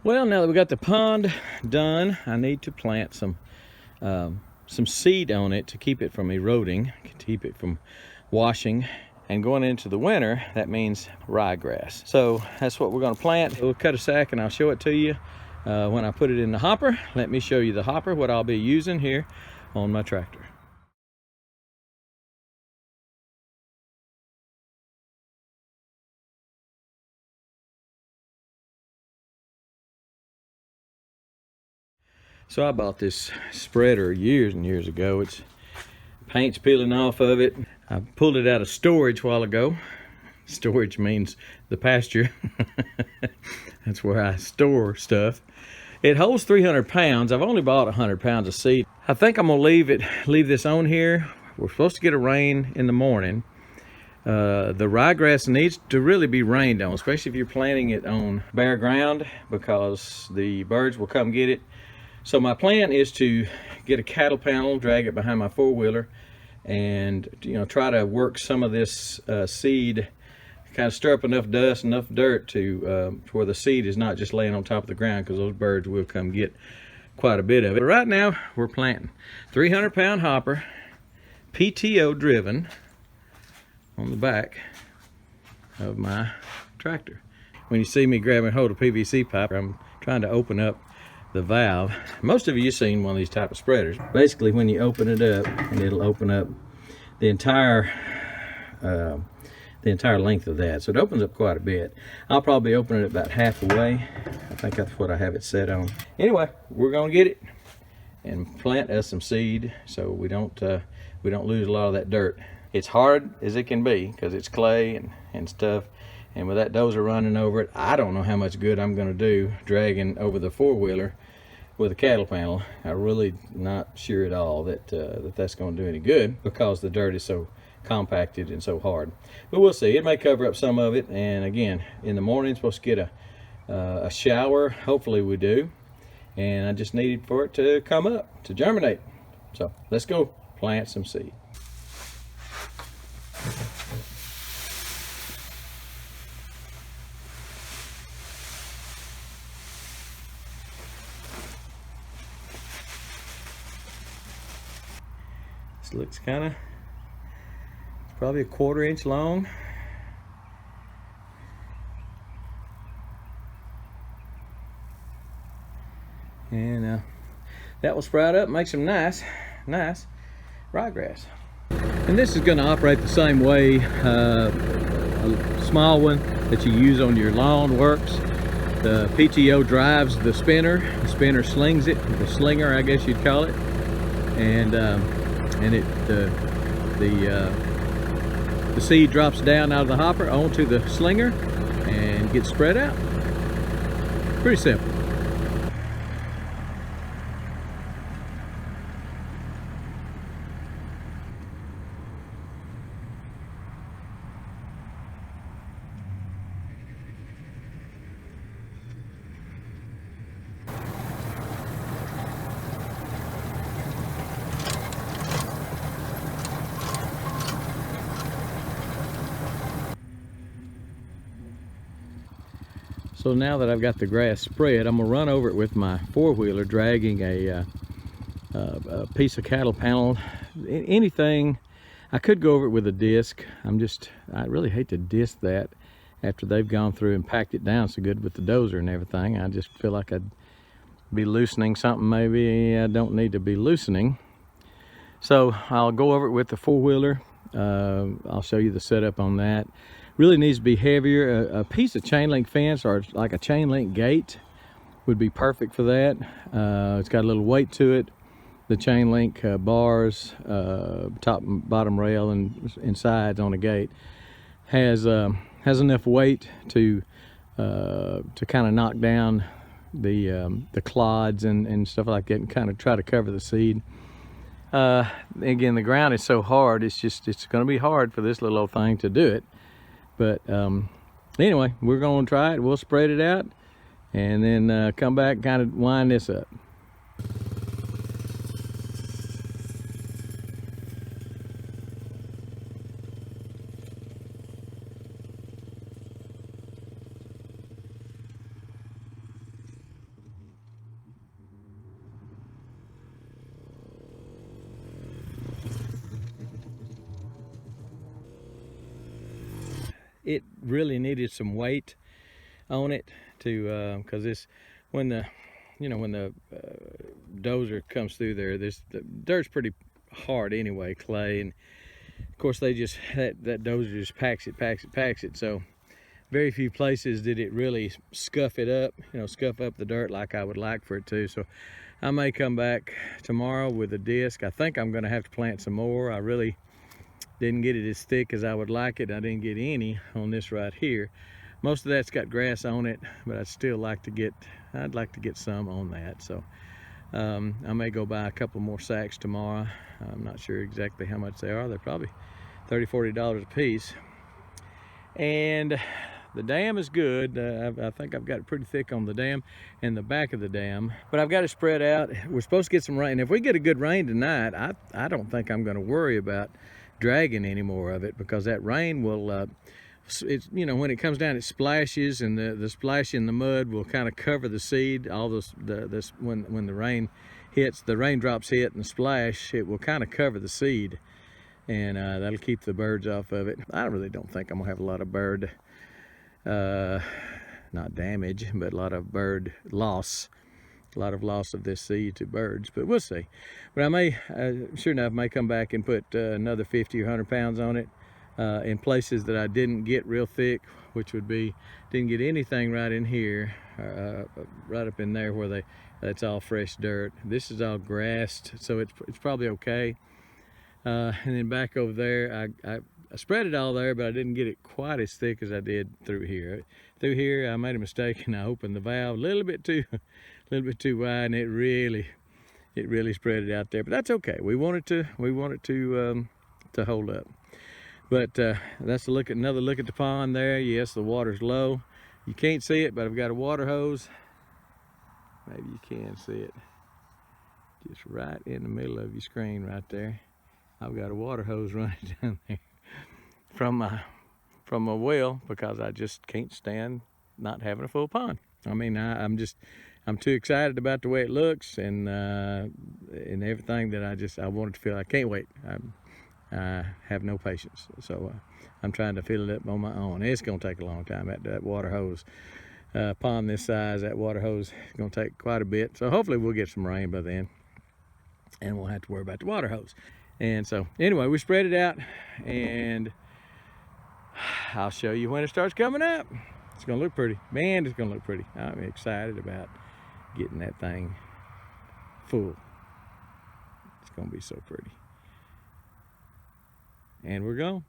Well, now that we got the pond done, I need to plant some seed on it to keep it from eroding, to keep it from washing. And going into the winter, that means ryegrass. So that's what we're going to plant. We'll cut a sack and I'll show it to you when I put it in the hopper. Let me show you the hopper, what I'll be using here on my tractor. So I bought this spreader years and years ago. It's paint's peeling off of it. I pulled it out of storage a while ago. Storage means the pasture. That's where I store stuff. It holds 300 pounds. I've only bought 100 pounds of seed. I think I'm gonna leave this on here. We're supposed to get a rain in the morning. The ryegrass needs to really be rained on, especially if you're planting it on bare ground, because the birds will come get it. So my plan is to get a cattle panel, drag it behind my four-wheeler, and try to work some of this seed, kind of stir up enough dust, enough dirt to where the seed is not just laying on top of the ground, because those birds will come get quite a bit of it. But right now we're planting 300-pound hopper, PTO driven, on the back of my tractor. When you see me grabbing hold of PVC pipe, I'm trying to open up the valve. Most of you have seen one of these type of spreaders. Basically, when you open it up, and it'll open up the entire length of that. So it opens up quite a bit. I'll probably open it about half the way. I think that's what I have it set on. Anyway, we're gonna get it and plant us some seed so we don't lose a lot of that dirt. It's hard as it can be because it's clay and stuff. And with that dozer running over it, I don't know how much good I'm gonna do dragging over the four-wheeler with a cattle panel. I'm really not sure at all that that's gonna do any good, because the dirt is so compacted and so hard. But we'll see. It may cover up some of it. And again, in the morning, supposed to get a shower. Hopefully we do. And I just needed for it to come up, to germinate. So let's go plant some seed. This looks it's probably a 1/4 inch long. And that will sprout up, make some nice ryegrass. And this is going to operate the same way a small one that you use on your lawn works. The PTO drives the spinner slings it, the slinger I guess you'd call it, and the seed drops down out of the hopper onto the slinger and gets spread out. Pretty simple. So now that I've got the grass spread, I'm gonna run over it with my four-wheeler, dragging a piece of cattle panel, anything. I could go over it with a disc. I really hate to disc that after they've gone through and packed it down so good with the dozer and everything. I just feel like I'd be loosening something maybe I don't need to be loosening. So I'll go over it with the four-wheeler. I'll show you the setup on that. Really needs to be heavier. A piece of chain link fence or like a chain link gate would be perfect for that. It's got a little weight to it. The chain link bars, top and bottom rail and sides on the gate has enough weight to kind of knock down the clods and stuff like that, and kind of try to cover the seed. Again, the ground is so hard, it's going to be hard for this little old thing to do it. But anyway, we're going to try it. We'll spread it out and then come back and kind of wind this up. really needed some weight on it to, because this, when the dozer comes through there, the dirt's pretty hard anyway, clay, and of course they just, that dozer just packs it. So very few places did it really scuff it up, scuff up the dirt like I would like for it to. So I may come back tomorrow with a disc. I think I'm going to have to plant some more. I really didn't get it as thick as I would like it. I didn't get any on this right here. Most of that's got grass on it, but I'd like to get some on that. So I may go buy a couple more sacks tomorrow. I'm not sure exactly how much they are. They're probably $30–40 a piece. And the dam is good. I think I've got it pretty thick on the dam and the back of the dam, but I've got it spread out. We're supposed to get some rain. If we get a good rain tonight, I don't think I'm going to worry about dragging any more of it, because that rain will, it's, when it comes down, it splashes, and the splash in the mud will kind of cover the seed. All this when the rain hits, the raindrops hit and the splash, it will kind of cover the seed, and that'll keep the birds off of it. I really don't think I'm gonna have a lot of bird, not damage, but a lot of bird loss. A lot of loss of this seed to birds, but we'll see. But I may, sure enough, may come back and put another 50 or 100 pounds on it in places that I didn't get real thick, which would be, didn't get anything right in here, right up in there where that's all fresh dirt. This is all grassed, so it's probably okay. And then back over there, I spread it all there, but I didn't get it quite as thick as I did through here. Through here, I made a mistake and I opened the valve a little bit too wide, and it really spread it out there. But that's okay. We want it to hold up. But that's another look at the pond there. Yes, the water's low. You can't see it, but I've got a water hose. Maybe you can see it. Just right in the middle of your screen right there. I've got a water hose running down there from my well, because I just can't stand not having a full pond. I mean, I'm too excited about the way it looks, and everything, that I want it to feel. I can't wait. I have no patience, so I'm trying to fill it up on my own. It's gonna take a long time. That water hose, pond this size, that water hose is gonna take quite a bit. So hopefully we'll get some rain by then, and we'll have to worry about the water hose. And so anyway, we spread it out, and I'll show you when it starts coming up. It's gonna look pretty. Man, it's gonna look pretty. I'm excited about getting that thing full. It's gonna be so pretty. And we're gone.